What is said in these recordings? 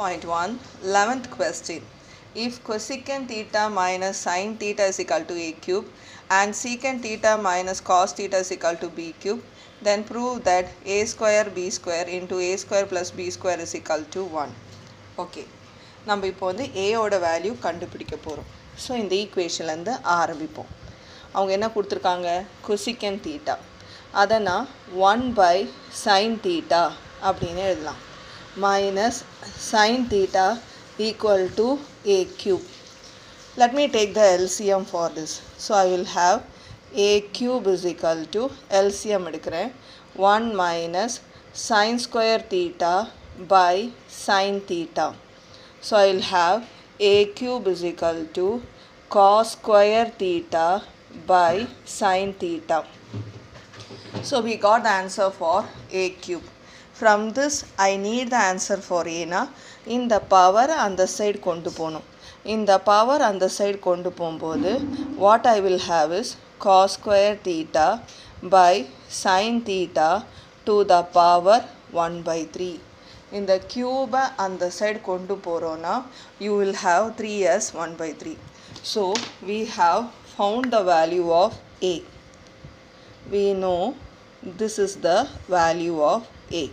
6.1 11th question. If cosecant theta minus sin theta is equal to a cube and secant theta minus cos theta is equal to b cube, then prove that a square b square into a square plus b square is equal to 1. Okay. நம்ம இப்போ வந்து a ஓட value கண்டுபிடிக்க போகிறோம். So இந்த ஈக்குவேஷன்லேருந்து ஆரம்பிப்போம். அவங்க என்ன கொடுத்துருக்காங்க, கொசிகன் தீட்டா, அதை நான் 1/sin தீட்டா அப்படின்னு எழுதலாம். Minus sin theta equal to a cube. Let me take the LCM for this. So I will have a cube is equal to LCM எடுக்கிறேன் 1 minus sin square theta by sin theta. So I will have a cube is equal to cos square theta by sin theta. So we got the answer for a cube. From this I need the answer for a na. In the power on the side kondu ponum. In the power on the side kondu pombodhu what I will have is cos square theta by sin theta to the power 1/3. In the cube on the side kondu porona you will have 3 as 1/3. So we have found the value of a. We know this is the value of a.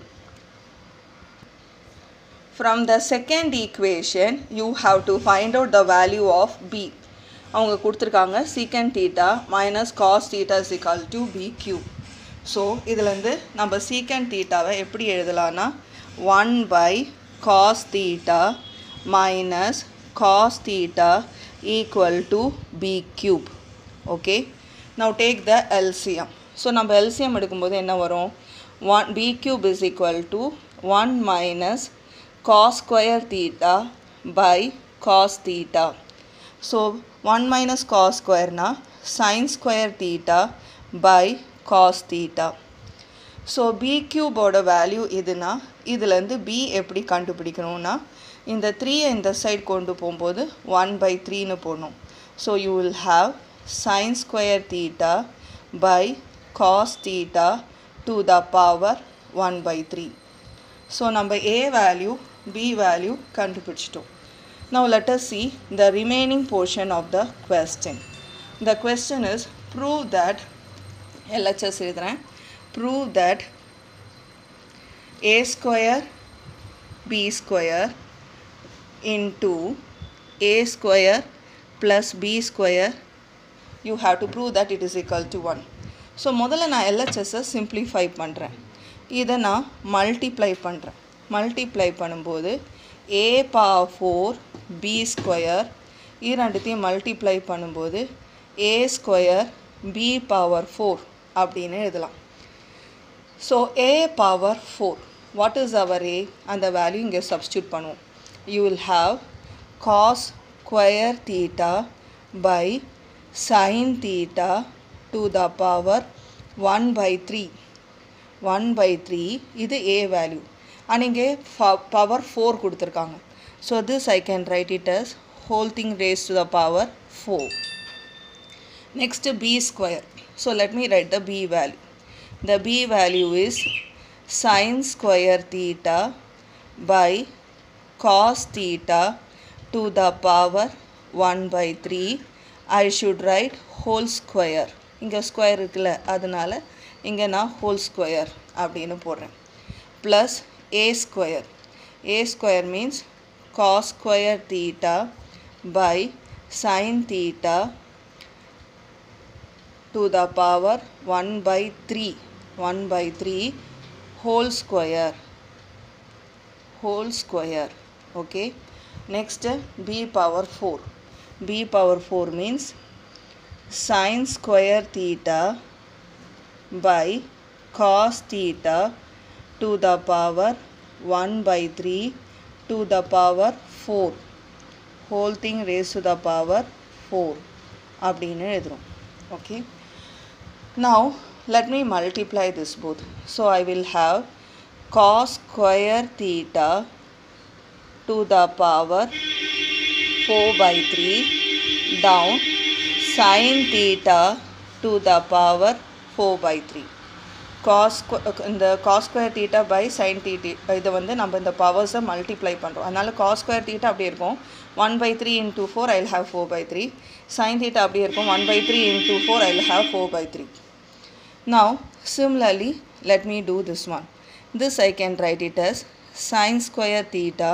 From the second equation you have to find out the value of b. அவங்க கொடுத்துருக்காங்க secant theta minus cos theta is equal to b cube. So இதுலேருந்து நம்ம secant thetaவை எப்படி எழுதலான்னா 1/cos theta minus cos theta equal to b cube. Okay. Now take the LCM. So நம்ம LCM எடுக்கும்போது என்ன வரும், b cube is equal to 1 minus cos square theta by cos theta. So 1 minus cos square na sin square theta by cos theta. So b cube oda value iduna idilende b eppadi kandupidikanumna இந்த 3 இந்த side கொண்டு போகும்போது 1/3 னு போடணும். So you will have sin square theta by cos theta to the power 1/3. So number a value b value கண்டுபிடிச்சிட்டோம். Now let us see the remaining portion of the question. The question is prove that LHS எழுதுறேன், prove that a square b square into a square plus b square you have to prove that it is equal to 1. So முதல்ல நான் LHS simplify பண்ணுறேன், இதை நான் multiply பண்ணுறேன். Multiply பண்ணும்போது a power 4 b square இரண்டுத்தையும் multiply பண்ணும்போது a square b power 4 அப்படின்னு எழுதலாம். So a power 4 what is our a, அந்த வேல்யூ இங்கே சப்ஸ்டியூட் பண்ணுவோம். You will have cos square theta by sine theta to the power 1/3. 1/3 இது a value. And இங்கே power 4 கொடுத்துருக்காங்க. So this I can write it as whole thing raised to the power 4. Next b square. So let me write the b value. The b value is sin square theta by cos theta to the power 1/3. I should write whole square. இங்கே square இருக்குல்ல, அதனால இங்கே நான் whole square அப்படின்னு போடுறேன். Plus a square. A square means cos square theta by sin theta to the power 1/3. 1/3 whole square. Whole square. Okay. Next b power 4. b power 4 means sin square theta by cos theta to the power 1/3 to the power 4. Whole thing raised to the power 4 அப்படின்னு எழுதுறோம். Okay. Now let me multiply this both. So I will have cos square theta to the power 4/3 down sin theta to the power 4/3. இந்த cos square theta by sin theta இதை வந்து நம்ம இந்த பவர்ஸை multiply பண்ணுறோம். அதனால் cos square theta அப்படியே இருக்கும் 1/3 into 4 I will have 4/3. sin theta அப்படியே இருக்கும் 1/3 into 4 I will have 4/3. Now similarly let me do this one. This I can write it as sin square theta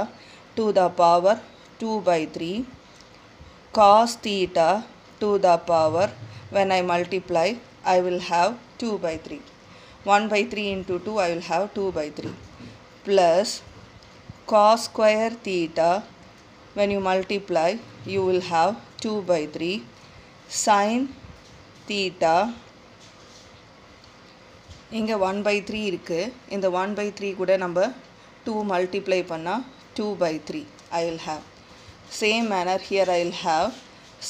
to the power 2/3 cos theta to the power, when I multiply I will have 2/3. 1/3 into 2 I will have 2/3 plus cos square theta, when you multiply you will have 2/3 sin theta, இங்கே 1/3 இருக்குது, இந்த 1/3 கூட நம்ம 2 multiply பண்ணால் 2/3 I will have. Same manner here I will have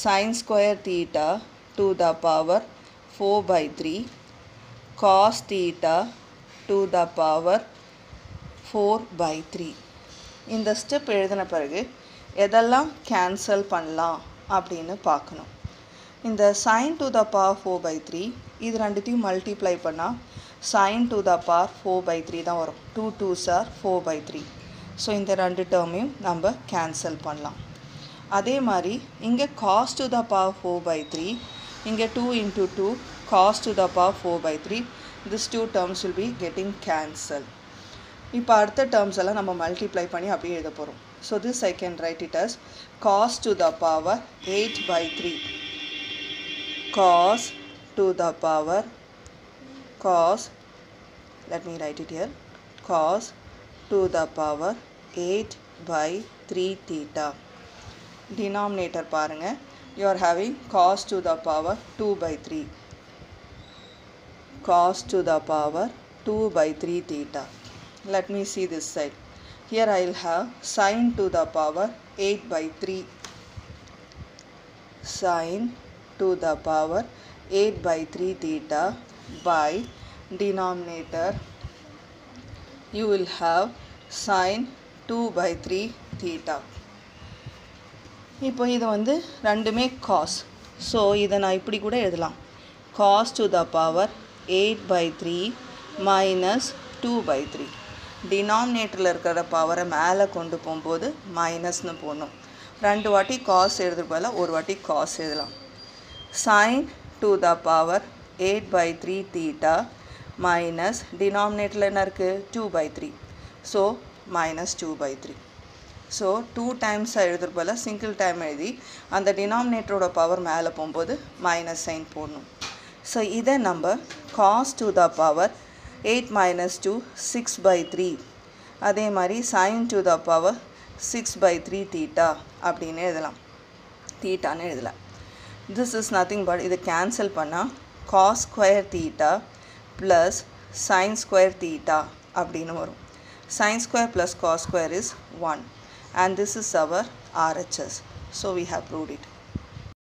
sin square theta to the power 4/3 cos theta to the power 4/3. இந்த step எழுதின பிறகு எதெல்லாம் கேன்சல் பண்ணலாம் அப்படின்னு பார்க்கணும். இந்த sin to the power 4/3 இது ரெண்டுத்தையும் மல்டிப்ளை பண்ணால் sin to the power 4/3 தான் வரும். 2 2s are 4/3. ஸோ இந்த ரெண்டு டேர்மையும் நம்ம கேன்சல் பண்ணலாம். அதே மாதிரி இங்கே cos to the power 4/3, இங்கே 2 into 2 cos to the power 4/3. These two terms will be getting cancelled. இப்போ அடுத்த terms எல்லாம் நம்ம மல்டிப்ளை பண்ணி அப்படியே எழுத போகிறோம். So this I can write it as cos to the power 8/3 cos to the power cos, let me write it here, cos to the power 8/3 theta. Denominator பாருங்க, you are having cos to the power 2/3 cos to the power 2/3 theta. Let me see this side. Here I will have sin to the power 8/3 sin to the power 8/3 theta by denominator you will have sin 2/3 theta. இப்போ இது வந்து ரெண்டுமே cos. So இதை நான் இப்படி கூட எழுதலாம், cos to the power 8/3 minus 2/3. டினாமினேட்டரில் இருக்கிற பவரை மேலே கொண்டு போகும்போது மைனஸ்னு போடணும். ரெண்டு வாட்டி காஸ் எழுதுறது போல ஒரு வாட்டி காஸ் எழுதலாம். sin to the power 8/3 theta minus டினாமினேட்டரில் என்ன இருக்குது 2/3. So minus 2/3. ஸோ 2 times எழுதுறது போல சிங்கிள் டைம் எழுதி அந்த டினாமினேட்டரோட பவர் மேலே போகும்போது மைனஸ் சைன் போடணும். ஸோ இதை நம்ம cos to the power 8 minus 2 6/3, அதே மாதிரி sin to the power 6/3 theta அப்படின்னு எழுதலாம், தீட்டான்னு எழுதலாம். திஸ் இஸ் நத்திங் பட் இது கேன்சல் பண்ணால் cos square theta plus sin square theta அப்படின்னு வரும். sin square plus cos square is 1 and this is our RHS. So we have proved it.